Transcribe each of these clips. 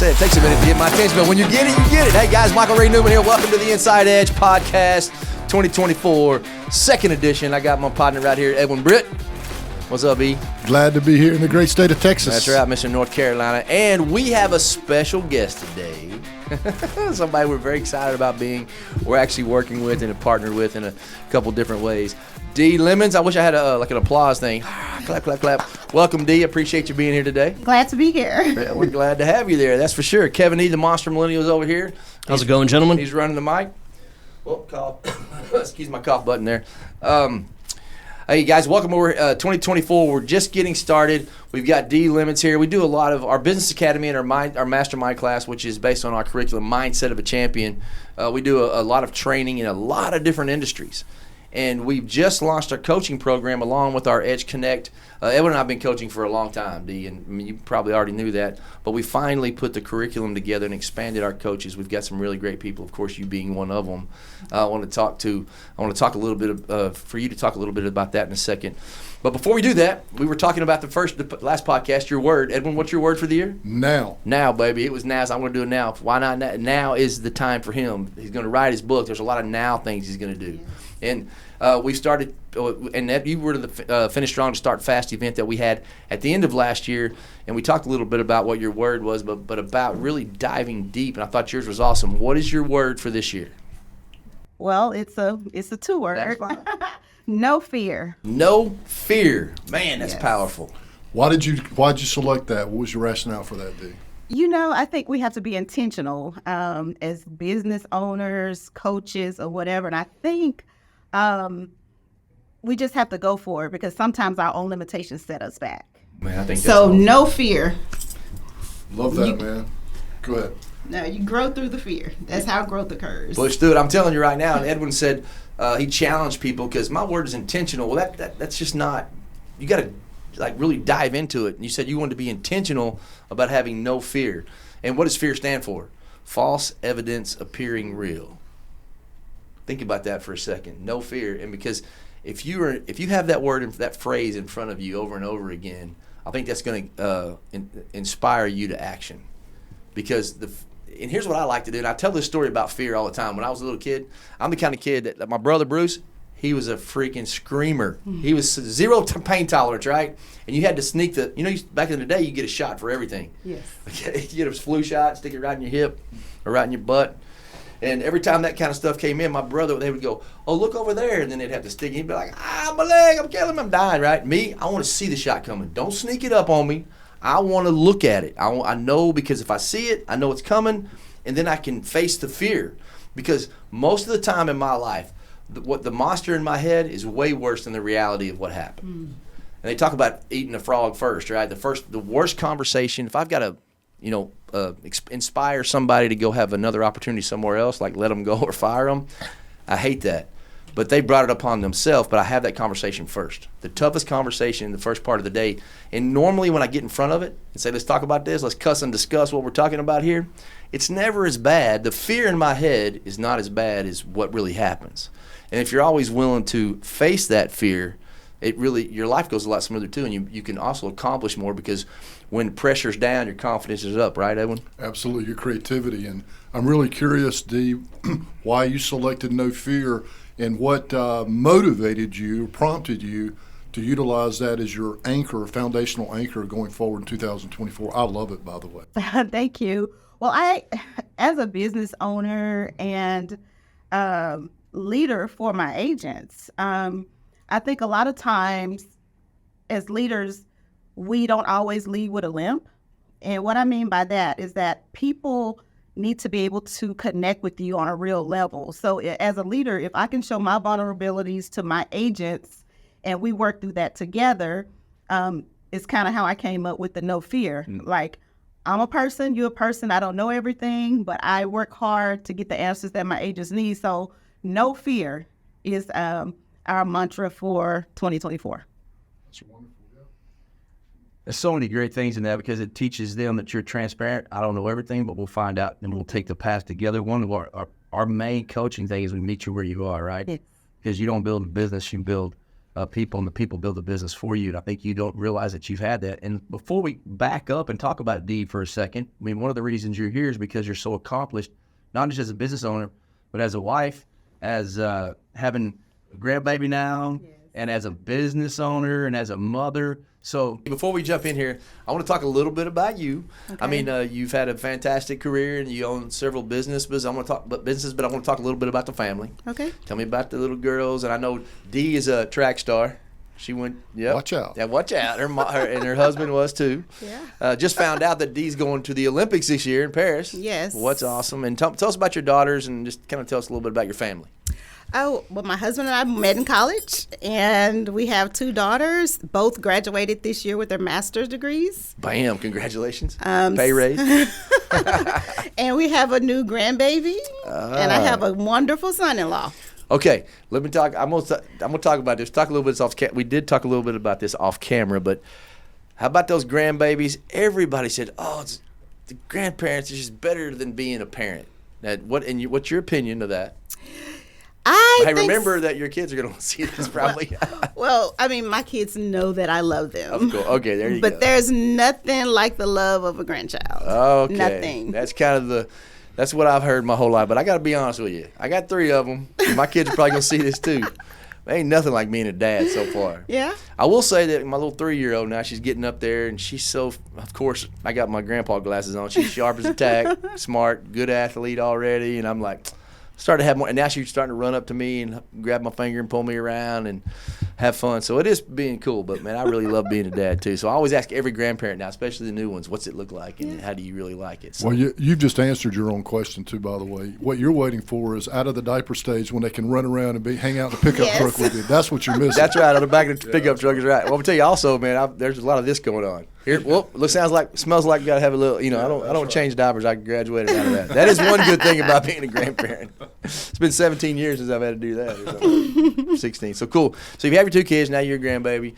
said, it takes a minute to get my attention, but when you get it, you get it. Hey, guys, Michael Ray Newman here. Welcome to the Inside Edge Podcast 2024, second edition. I got my partner right here, Edwin Britt. What's up, E? Glad to be here in the great state of Texas. That's right, Mr. North Carolina. And we have a special guest today. Somebody we're very excited about we're actually working with and have partnered with in a couple different ways. D. Lemmons, I wish I had an applause thing. Clap, clap, clap. Welcome, D. Appreciate you being here today. Glad to be here. Yeah, we're glad to have you there, that's for sure. Kevin E., the Monster Millennial, is over here. How's it going, gentlemen? He's running the mic. Oh, cough. Excuse my cough button there. Hey, guys, welcome over 2024. We're just getting started. We've got D. Lemmons here. We do a lot of our Business Academy and our Mastermind class, which is based on our curriculum, Mindset of a Champion. We do a lot of training in a lot of different industries. And we've just launched our coaching program along with our Edge Connect. Edwin and I have been coaching for a long time, D, and I mean, you probably already knew that. But we finally put the curriculum together and expanded our coaches. We've got some really great people, of course, you being one of them. I want to talk a little bit for you to talk a little bit about that in a second. But before we do that, we were talking about the last podcast, your word. Edwin, what's your word for the year? Now. Now, baby. It was now, so I'm going to do it now. Why not now? Now is the time for him. He's going to write his book. There's a lot of now things he's going to do. And we started, and you were to the Finish Strong to Start Fast event that we had at the end of last year, and we talked a little bit about what your word was, but about really diving deep, and I thought yours was awesome. What is your word for this year? Well, it's a two-word. No fear. No fear. Man, that's powerful. Why'd you select that? What was your rationale for that, D? You know, I think we have to be intentional as business owners, coaches, or whatever. And I think we just have to go for it because sometimes our own limitations set us back. Man, I think so. Awesome. No fear. Love that, man. Go ahead. No, you grow through the fear. That's how growth occurs. Push through it. I'm telling you right now. And Edwin said he challenged people because my word is intentional. Well, that's just not. You got to really dive into it. And you said you wanted to be intentional about having no fear. And what does fear stand for? False evidence appearing real. Think about that for a second. No fear. And because if you have that word, that phrase in front of you over and over again, I think that's going to inspire you to action. Because and here's what I like to do. And I tell this story about fear all the time. When I was a little kid, I'm the kind of kid that my brother Bruce, he was a freaking screamer. He was zero pain tolerance, right? And you had to sneak back in the day, you get a shot for everything. Yes. Okay, you get a flu shot, stick it right in your hip or right in your butt. And every time that kind of stuff came in, my brother, they would go, oh, look over there. And then they'd have to stick it. He'd be like, my leg, I'm killing him, I'm dying, right? Me, I want to see the shot coming. Don't sneak it up on me. I want to look at it. I know because if I see it, I know it's coming, and then I can face the fear. Because most of the time in my life, what the monster in my head is way worse than the reality of what happened. And they talk about eating a frog first, right? The worst conversation, if I've got to, inspire somebody to go have another opportunity somewhere else, like let them go or fire them, I hate that. But they brought it upon themselves, but I have that conversation first. The toughest conversation in the first part of the day. And normally when I get in front of it and say, let's talk about this, let's cuss and discuss what we're talking about here, it's never as bad. The fear in my head is not as bad as what really happens. And if you're always willing to face that fear, your life goes a lot smoother too, and you can also accomplish more because when pressure's down, your confidence is up, right, Edwin? Absolutely, your creativity. And I'm really curious, D, why you selected no fear and what motivated you, prompted you to utilize that as your anchor, foundational anchor going forward in 2024. I love it, by the way. Thank you. Well, I, as a business owner and leader for my agents, I think a lot of times as leaders, we don't always lead with a limp. And what I mean by that is that people need to be able to connect with you on a real level. So as a leader, if I can show my vulnerabilities to my agents and we work through that together, it's kind of how I came up with the no fear. Like, I'm a person, you're a person, I don't know everything, but I work hard to get the answers that my agents need. So no fear is our mantra for 2024. That's wonderful. Yeah. There's so many great things in that because it teaches them that you're transparent. I don't know everything, but we'll find out and we'll take the path together. One of our main coaching thing is we meet you where you are, right? Yes. Because you don't build a business, you build people, and the people build the business for you. And I think you don't realize that you've had that. And before we back up and talk about Dee for a second, I mean, one of the reasons you're here is because you're so accomplished, not just as a business owner, but as a wife, as having a grandbaby now, and as a business owner, and as a mother. So before we jump in here, I want to talk a little bit about you. Okay. I mean, you've had a fantastic career and you own several businesses. I want to talk about businesses, but I want to talk a little bit about the family. Okay. Tell me about the little girls. And I know Dee is a track star. She went, yep. Watch out. Yeah, watch out. And her husband was too. Yeah. Just found out that Dee's going to the Olympics this year in Paris. Yes. What's awesome. And tell us about your daughters and just kind of tell us a little bit about your family. Oh, well, my husband and I met in college, and we have 2 daughters. Both graduated this year with their master's degrees. Bam. Congratulations. Pay raise. And we have a new grandbaby, and I have a wonderful son-in-law. Okay, let me talk. I'm gonna talk about this. Talk a little bit we did talk a little bit about this off camera, but how about those grandbabies? Everybody said, "Oh, the grandparents is just better than being a parent." What's your opinion of that? I Hey, think remember that your kids are gonna see this probably. Well, I mean, my kids know that I love them. Of course. Okay, there you go. But there's nothing like the love of a grandchild. Okay. Nothing. That's kind of that's what I've heard my whole life. But I got to be honest with you. I got 3 of them. My kids are probably going to see this too. Ain't nothing like being a dad so far. Yeah. I will say that my little 3-year-old now, she's getting up there, and she's so, of course, I got my grandpa glasses on. She's sharp as a tack, smart, good athlete already. And I'm like, started to have more, and now she's starting to run up to me and grab my finger and pull me around and have fun. So it is being cool, but man, I really love being a dad too. So I always ask every grandparent now, especially the new ones, what's it look like and how do you really like it? So, Well, you've just answered your own question too, by the way. What you're waiting for is out of the diaper stage when they can run around and hang out in the pickup Yes. truck with you. That's what you're missing. that's right, on the back of the pickup truck is right. Well, I'll tell you also, man, there's a lot of this going on. Here, well, smells like you got to have a little, I don't change diapers. I graduated out of that. That is one good thing about being a grandparent. It's been 17 years since I've had to do that or something. 16. So cool. So you have your 2 kids, now you're a grandbaby.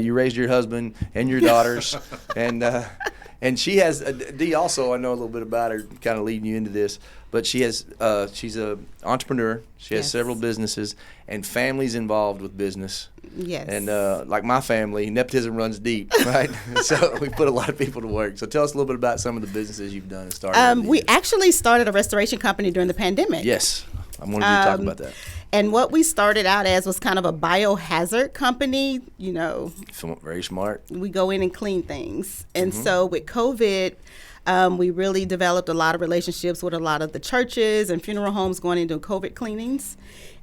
You raised your husband and your daughters. And she has, Dee also, I know a little bit about her, kind of leading you into this, but she's an entrepreneur. She has Yes. several businesses and families involved with business. Yes. And like my family, nepotism runs deep, right? So we put a lot of people to work. So tell us a little bit about some of the businesses you've done and started. over the We years. actually started a restoration company during the pandemic. Yes, I wanted you to talk about that. And what we started out as was kind of a biohazard company. Very smart. We go in and clean things. And so with COVID, we really developed a lot of relationships with a lot of the churches and funeral homes going into COVID cleanings.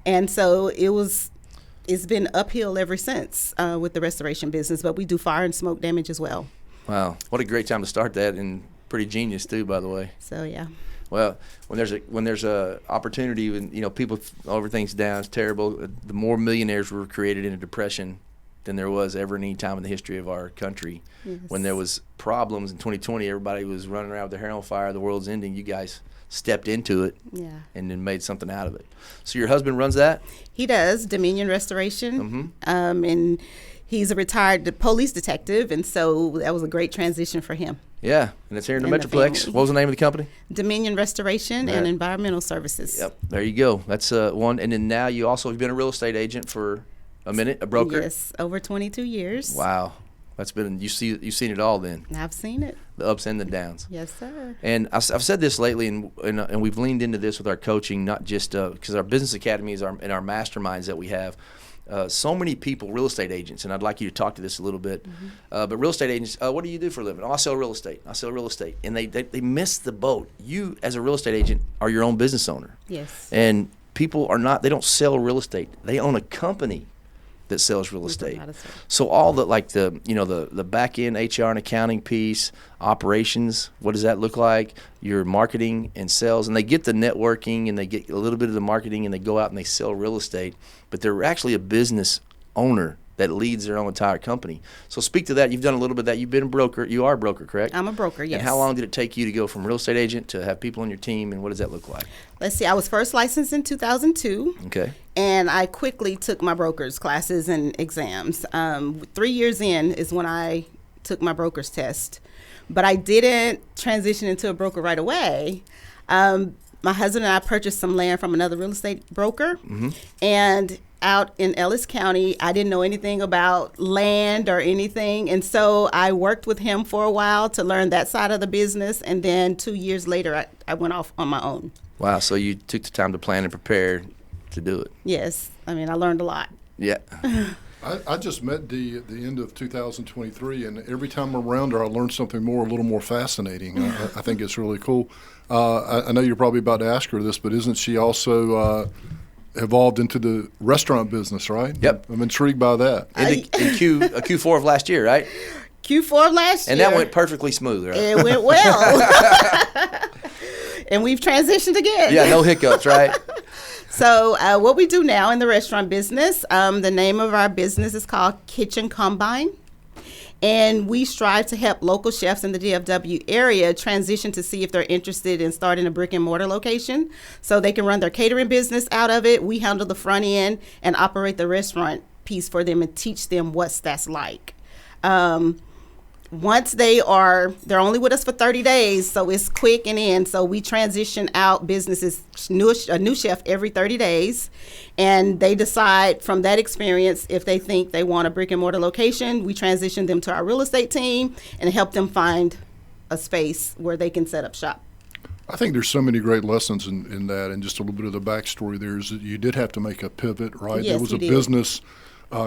And so it's been uphill ever since with the restoration business, but we do fire and smoke damage as well. Wow, what a great time to start that, and pretty genius too, by the way. So yeah. Well, when there's a opportunity, when people over things down, it's terrible. The more millionaires were created in a depression than there was ever any time in the history of our country. Yes. When there was problems in 2020, everybody was running around with their hair on fire. The world's ending. You guys stepped into it Yeah. and then made something out of it. So your husband runs that? He does Dominion Restoration, and he's a retired police detective, and so that was a great transition for him. Yeah, and it's here in the And the Metroplex. family. What was the name of the company? Dominion Restoration Right. and Environmental Services. Yep, there you go. That's one. And then now you also have been a real estate agent for a minute, a broker. Yes, over 22 years. Wow, that's been you've seen it all then, I've seen it. the ups and the downs. Yes, sir. And I've said this lately, and we've leaned into this with our coaching, not just because our business academies and our masterminds that we have. So many people, real estate agents, and I'd like you to talk to this a little bit. But real estate agents, what do you do for a living? Oh, I sell real estate. And they miss the boat. You, as a real estate agent, are your own business owner. Yes. And people are not, they don't sell real estate. They own a company that sells real estate. how to sell. So all the back end HR and accounting piece, operations, what does that look like? Your marketing and sales, and they get the networking and they get a little bit of the marketing and they go out and they sell real estate, but they're actually a business owner that leads their own entire company. So speak to that. You've done a little bit of that. You've been a broker. You are a broker, correct? I'm a broker, yes. And how long did it take you to go from real estate agent to have people on your team, and what does that look like? Let's see. I was first licensed in 2002. Okay. And I quickly took my broker's classes and exams. 3 years in is when I took my broker's test. But I didn't transition into a broker right away. My husband and I purchased some land from another real estate broker. And out in Ellis County. I didn't know anything about land or anything. And so I worked with him for a while to learn that side of the business. And then 2 years later, I went off on my own. Wow. So you took the time to plan and prepare to do it. Yes. I mean, I learned a lot. Yeah. I just met Dee at the end of 2023, and every time I'm around her, I learn something more, a little more fascinating. I think it's really cool. I know you're probably about to ask her this, but isn't she also evolved into the restaurant business, right? Yep. I'm intrigued by that. In Q4 of last year, right? Q4 of last And year. that went perfectly smooth, right? It went well. And we've transitioned again. Yeah, no hiccups, right? So what we do now in the restaurant business, the name of our business is called Kitchen Combine. And we strive to help local chefs in the DFW area transition to see if they're interested in starting a brick and mortar location so they can run their catering business out of it. We handle the front end and operate the restaurant piece for them and teach them what that's like. Once they're only with us for 30 days, so it's quick and in. So we transition out businesses, a new chef every 30 days, and they decide from that experience if they think they want a brick and mortar location. We transition them to our real estate team and help them find a space where they can set up shop. I think there's so many great lessons in that, and just a little bit of the backstory there is that you did have to make a pivot, right? Yes, there was we a did. business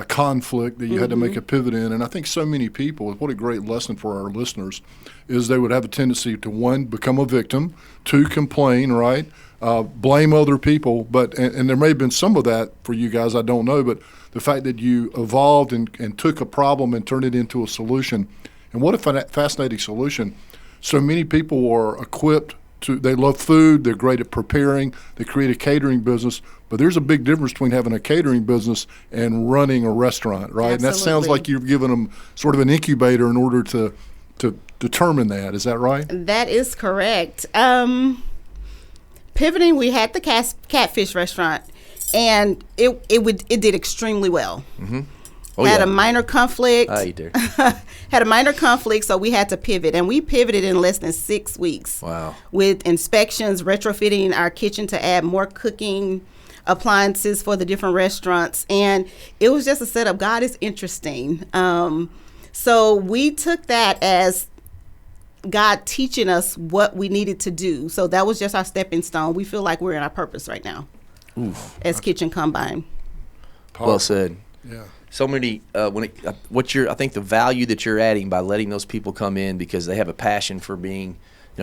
conflict that you had to make a pivot in, and I think so many people, what a great lesson for our listeners, is they would have a tendency to, one, become a victim, two, complain, right? Blame other people, and there may have been some of that for you guys, I don't know, but the fact that you evolved and took a problem and turned it into a solution, and what a fascinating solution. So many people are equipped they love food, they're great at preparing, they create a catering business, but there's a big difference between having a catering business and running a restaurant, right? And that sounds like you've given them sort of an incubator in order to determine that. Is that right? That is correct. Pivoting, we had the catfish restaurant, and it did extremely well. Mm-hmm. Oh, had yeah. a minor conflict. I ate there. Had a minor conflict, so we had to pivot, and we pivoted in less than 6 weeks. Wow. With inspections, retrofitting our kitchen to add more cooking appliances for the different restaurants, and it was just a setup. God is interesting. So we took that as God teaching us what we needed to do. So that was just our stepping stone. We feel like we're in our purpose right now. Oof. As Kitchen Combine. Well said. Yeah. So many. I think the value that you're adding by letting those people come in because they have a passion for being,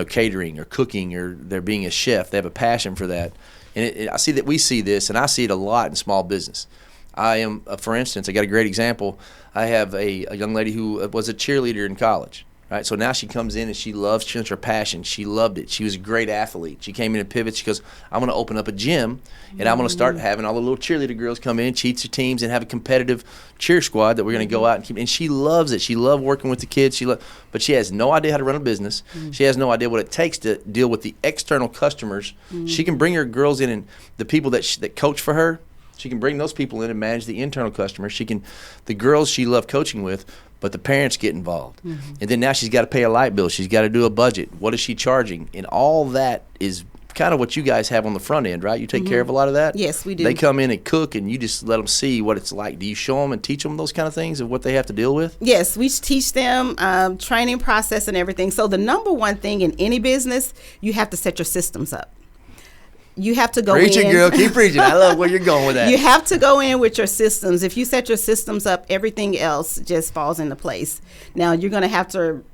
catering or cooking, or they're being a chef. They have a passion for that, and I see that we see this, and I see it a lot in small business. I am, for instance, I got a great example. I have a young lady who was a cheerleader in college. Right, so now she comes in and she loves her passion. She loved it. She was a great athlete. She came in and pivoted. She goes, I'm going to open up a gym, and I'm going to start having all the little cheerleader girls come in, cheat their teams, and have a competitive cheer squad that we're going to go out and keep. And she loves it. She loved working with the kids. But she has no idea how to run a business. She has no idea what it takes to deal with the external customers. She can bring her girls in, and the people that coach for her, she can bring those people in and manage the internal customers. The girls she loved coaching with, but the parents get involved. And then now she's got to pay a light bill. She's got to do a budget. What is she charging? And all that is kind of what you guys have on the front end, right? You take care of a lot of that? Yes, we do. They come in and cook, and you just let them see what it's like. Do you show them and teach them those kind of things of what they have to deal with? Yes, we teach them training process and everything. So the number one thing in any business, you have to set your systems up. You have to go in. Preaching, girl. Keep preaching. I love where you're going with that. You have to go in with your systems. If you set your systems up, everything else just falls into place. Now, you're going to have to,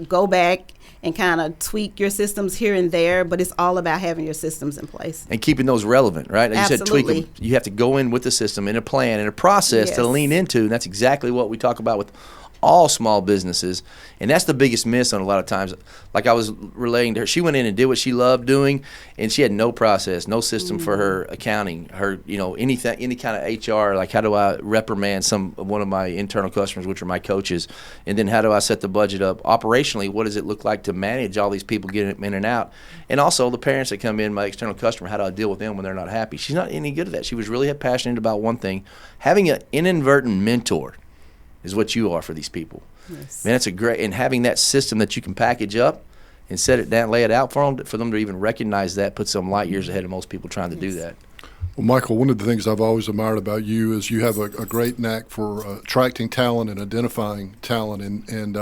go back and kind of tweak your systems here and there, but it's all about having your systems in place. And keeping those relevant, right? Like you said, tweak Absolutely. them. You have to go in with the system and a plan and a process to Yes. lean into, and that's exactly what we talk about with all small businesses. And that's the biggest miss on a lot of times. Like I was relaying to her, she went in and did what she loved doing, and she had no process, no system for her accounting, her, anything, any kind of HR, like how do I reprimand one of my internal customers, which are my coaches, and then how do I set the budget up operationally? What does it look like to manage all these people getting in and out? And also the parents that come in, my external customer, how do I deal with them when they're not happy? She's not any good at that. She was really passionate about one thing, having an inadvertent mentor is what you are for these people. Yes. Man, it's and having that system that you can package up and set it down, lay it out for them to even recognize that, puts them light years ahead of most people trying to do that. Well, Michael, one of the things I've always admired about you is you have a great knack for attracting talent and identifying talent, and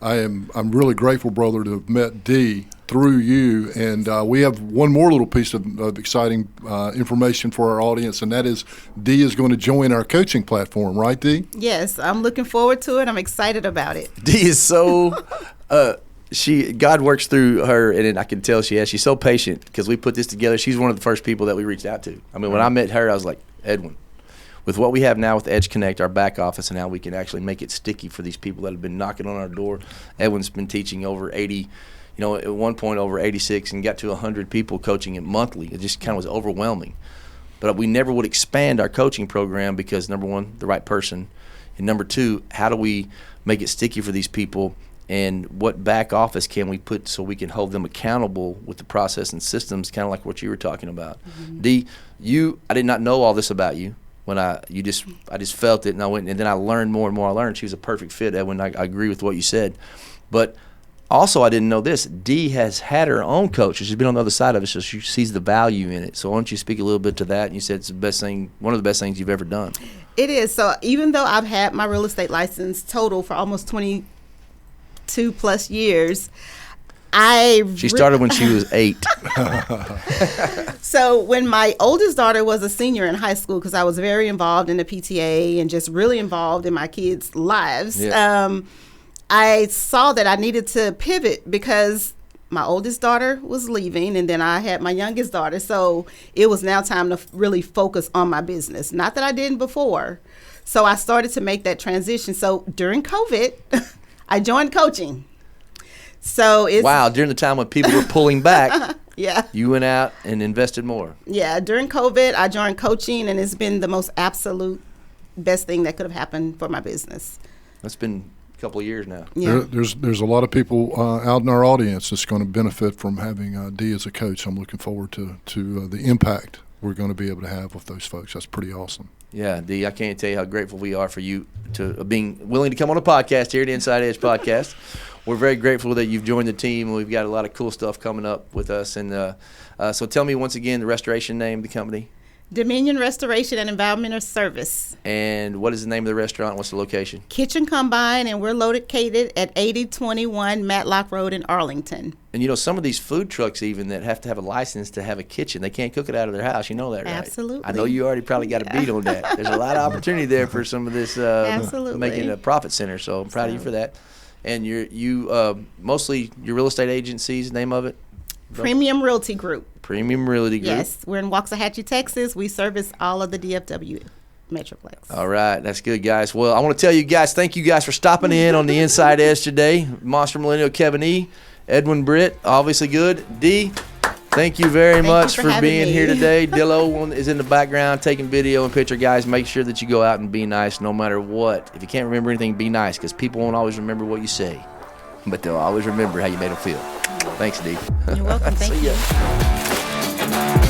I'm really grateful, brother, to have met Dee through you. And we have one more little piece of exciting information for our audience, and that is Dee is going to join our coaching platform, right, Dee? Yes, I'm looking forward to it. I'm excited about it. Dee is so God works through her, and I can tell she's so patient because we put this together. She's one of the first people that we reached out to. I mean, when I met her, I was like, Edwin, with what we have now with Edge Connect, our back office, and how we can actually make it sticky for these people that have been knocking on our door. Edwin's been teaching over 80, at one point over 86, and got to 100 people coaching it monthly. It just kind of was overwhelming. But we never would expand our coaching program because, number one, the right person, and number two, how do we make it sticky for these people? And what back office can we put so we can hold them accountable with the process and systems, kind of like what you were talking about. Mm-hmm. Dee, I did not know all this about you when I just felt it, and I went, and then I learned more and more. I learned she was a perfect fit, Edwin. I agree with what you said, but also I didn't know this. Dee has had her own coach. She's been on the other side of it, so she sees the value in it. So why don't you speak a little bit to that? And you said it's the best thing, one of the best things you've ever done. It is. So even though I've had my real estate license total for almost 22 plus years, she started when she was 8. So when my oldest daughter was a senior in high school, because I was very involved in the PTA and just really involved in my kids' lives, I saw that I needed to pivot because my oldest daughter was leaving, and then I had my youngest daughter. So it was now time to really focus on my business. Not that I didn't before. So I started to make that transition. So during COVID, I joined coaching. So it's during the time when people were pulling back, yeah, you went out and invested more. Yeah, during COVID, I joined coaching, and it's been the most absolute best thing that could have happened for my business. That's been a couple of years now. Yeah. There's a lot of people out in our audience that's going to benefit from having Dee as a coach. I'm looking forward to the impact we're going to be able to have with those folks. That's pretty awesome. Yeah, Dee, I can't tell you how grateful we are for you to being willing to come on a podcast here at Inside Edge Podcast. We're very grateful that you've joined the team. We've got a lot of cool stuff coming up with us. And so tell me once again the restoration name of the company. Dominion Restoration and Environmental Service. And what is the name of the restaurant? What's the location? Kitchen Combine, and we're located at 8021 Matlock Road in Arlington. And some of these food trucks even that have to have a license to have a kitchen, they can't cook it out of their house. You know that, right? Absolutely. I know you already probably got a beat on that. There's a lot of opportunity there for some of this making a profit center. So I'm proud of you for that. And you mostly your real estate agency's name of it? Premium Realty Group. Premium Realty Group. Yes, we're in Waxahachie, Texas. We service all of the DFW Metroplex. All right, that's good, guys. Well, I want to tell you guys, thank you guys for stopping in on the Inside Edge today. Monster Millennial Kevin E., Edwin Britt, obviously good. Dee, thank you very much for being here today. Dillo is in the background taking video and picture. Guys, make sure that you go out and be nice no matter what. If you can't remember anything, be nice, because people won't always remember what you say, but they'll always remember how you made them feel. Thanks, Dee. You're welcome. Thank you. See ya.